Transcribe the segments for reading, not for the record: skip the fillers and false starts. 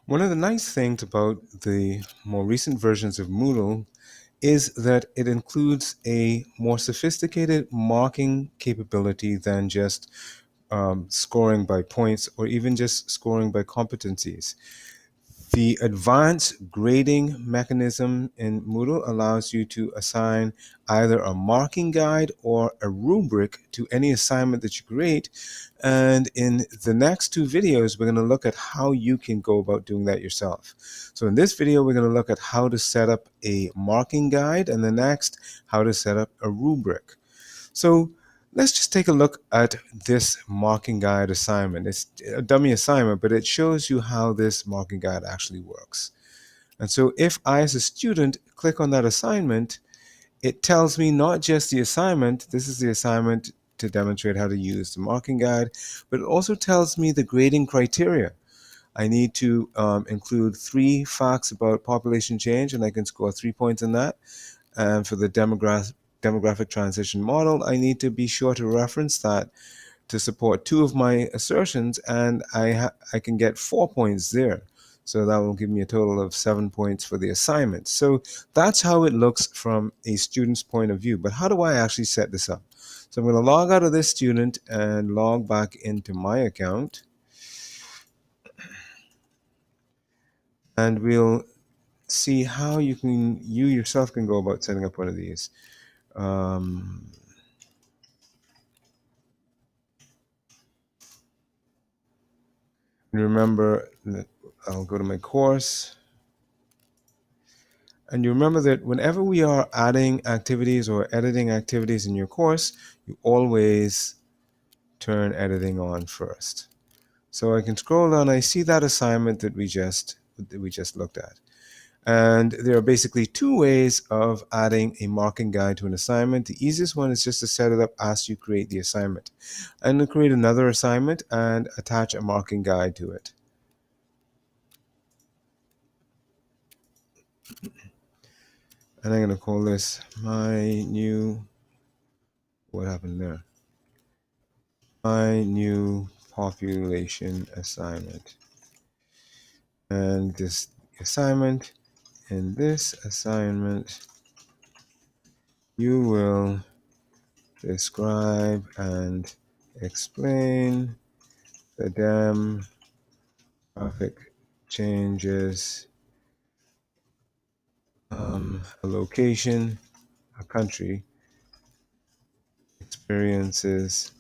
One of the nice things about the more recent versions of Moodle is that it includes a more sophisticated marking capability than just scoring by points or even just scoring by competencies. The advanced grading mechanism in Moodle allows you to assign either a marking guide or a rubric to any assignment that you create. And in the next two videos, we're going to look at how you can go about doing that yourself. So in this video, we're going to look at how to set up a marking guide, and the next, how to set up a rubric. So let's just take a look at this marking guide assignment. It's a dummy assignment, but it shows you how this marking guide actually works. And so if I, as a student, click on that assignment, it tells me not just the assignment, this is the assignment to demonstrate how to use the marking guide, but it also tells me the grading criteria. I need to include 3 facts about population change, and I can score 3 points in that. And for the demographic transition model, I need to be sure to reference that to support 2 of my assertions, and I can get 4 points there. So that will give me a total of 7 points for the assignment. So that's how it looks from a student's point of view. But how do I actually set this up? So I'm going to log out of this student and log back into my account. And we'll see how you yourself can go about setting up one of these. Remember that I'll go to my course. And you remember that whenever we are adding activities or editing activities in your course, you always turn editing on first. So I can scroll down, I see that assignment that we just looked at. And there are basically 2 ways of adding a marking guide to an assignment. The easiest one is just to set it up as you create the assignment. I'm going to create another assignment and attach a marking guide to it. And I'm going to call this my new, what happened there? My new population assignment. And this assignment, in this assignment, you will describe and explain the demographic changes, a location, a country, experiences,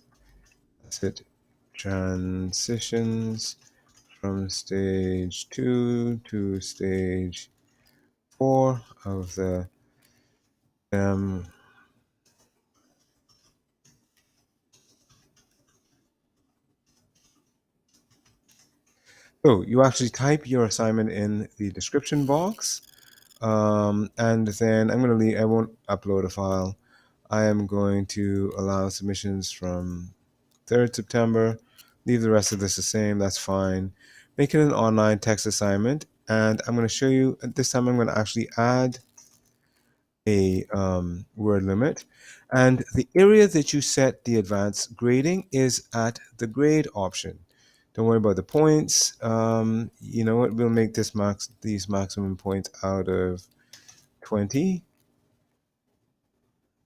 as it transitions from stage 2 to stage 4 of the So you actually type your assignment in the description box, and then I'm going to leave. I won't upload a file. I am going to allow submissions from 3rd September. Leave the rest of this the same. That's fine. Make it an online text assignment, and I'm going to show you. This time I'm going to actually add a word limit, and the area that you set the advanced grading is at the grade option. Don't worry about the points. You know what? We'll make these maximum points out of 20.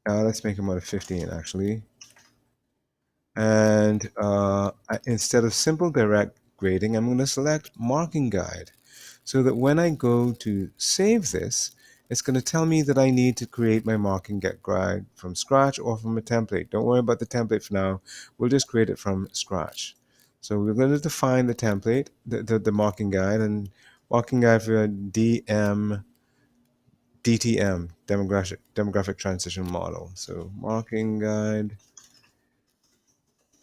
Let's make them out of 15 actually. And instead of simple direct grading, I'm going to select marking guide, so that when I go to save this, it's going to tell me that I need to create my marking guide from scratch or from a template. Don't worry about the template for now. We'll just create it from scratch. So we're going to define the template, the marking guide, and marking guide for DTM, demographic transition model. So marking guide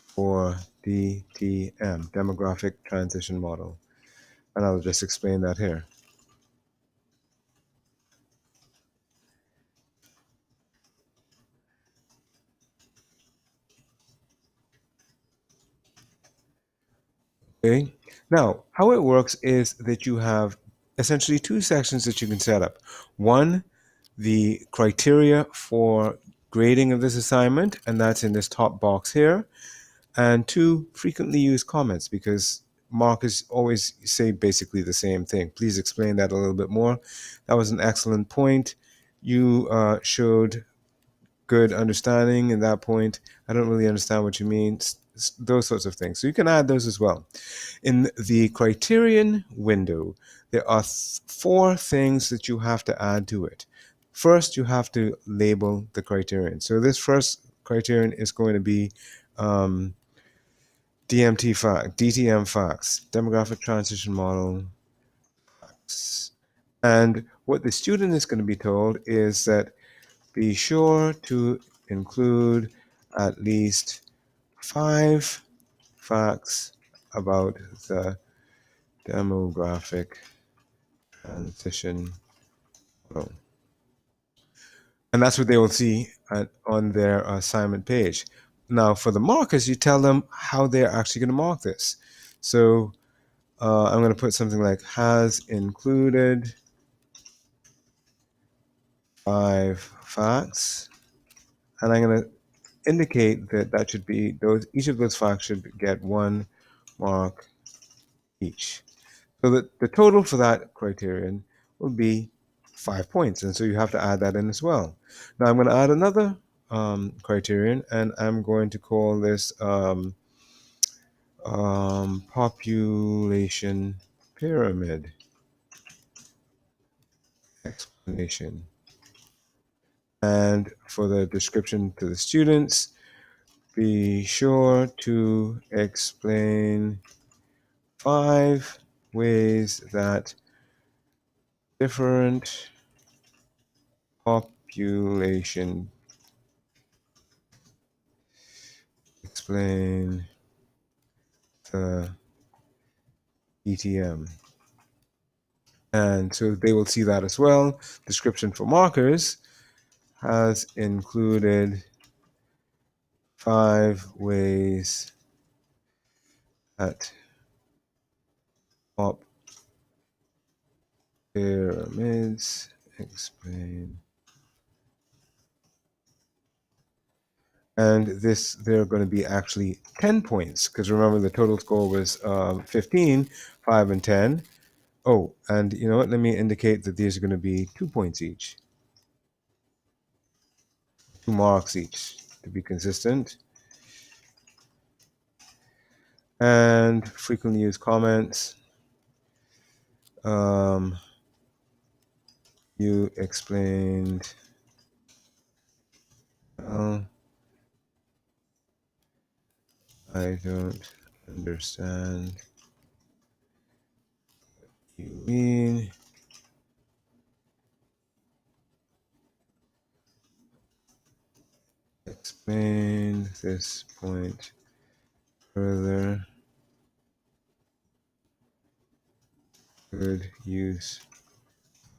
for DTM, demographic transition model. And I'll just explain that here. Okay. Now, how it works is that you have essentially 2 sections that you can set up. One, the criteria for grading of this assignment, and that's in this top box here. And 2, frequently used comments, because markers always say basically the same thing. Please explain that a little bit more. That was an excellent point. You showed good understanding in that point. I don't really understand what you mean. Those sorts of things. So you can add those as well. In the Criterion window, there are four things that you have to add to it. First, you have to label the criterion. So this first criterion is going to be DTM facts, demographic transition model facts. And what the student is going to be told is that be sure to include at least 5 facts about the demographic transition model. And that's what they will see on their assignment page. Now, for the markers, you tell them how they're actually going to mark this. So I'm going to put something like has included 5 facts. And I'm going to indicate that that should be each of those facts should get 1 mark each. So that the total for that criterion will be 5 points. And so you have to add that in as well. Now I'm going to add another criterion, and I'm going to call this population pyramid explanation. And for the description to the students, be sure to explain 5 ways that different population explain the ETM. And so they will see that as well. Description for markers has included 5 ways that pop pyramids explain. And this, they're going to be actually 10 points, because remember the total score was 15, 5 and 10. Oh, and you know what? Let me indicate that these are going to be 2 points each. 2 marks each to be consistent. And frequently used comments. You explained well. I don't understand what you mean. Explain this point further. Good use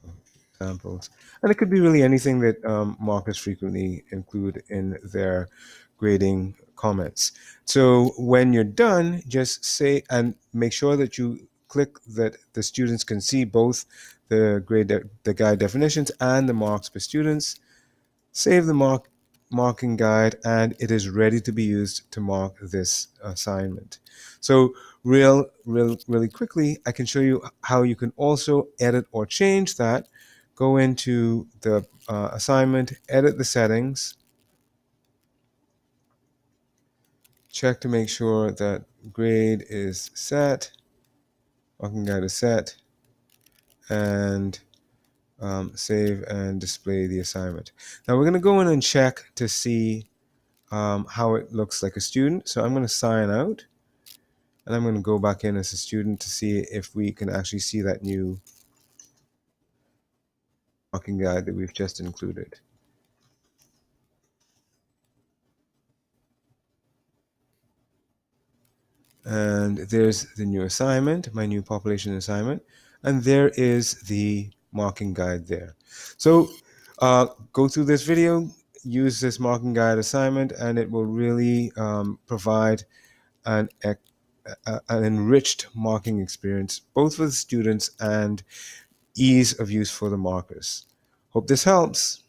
of examples. And it could be really anything that markers frequently include in their grading comments. So when you're done, just say and make sure that you click that the students can see both the guide definitions and the marks per students. Save the marking guide, and it is ready to be used to mark this assignment. So really quickly, I can show you how you can also edit or change that. Go into the assignment, edit the settings, check to make sure that grade is set, marking guide is set, and save and display the assignment. Now we're going to go in and check to see how it looks like a student. So I'm going to sign out, and I'm going to go back in as a student to see if we can actually see that new marking guide that we've just included. And there's the new assignment, my new population assignment, and there is the marking guide there. So go through this video, use this marking guide assignment, and it will really provide an enriched marking experience, both for the students and ease of use for the markers. Hope this helps.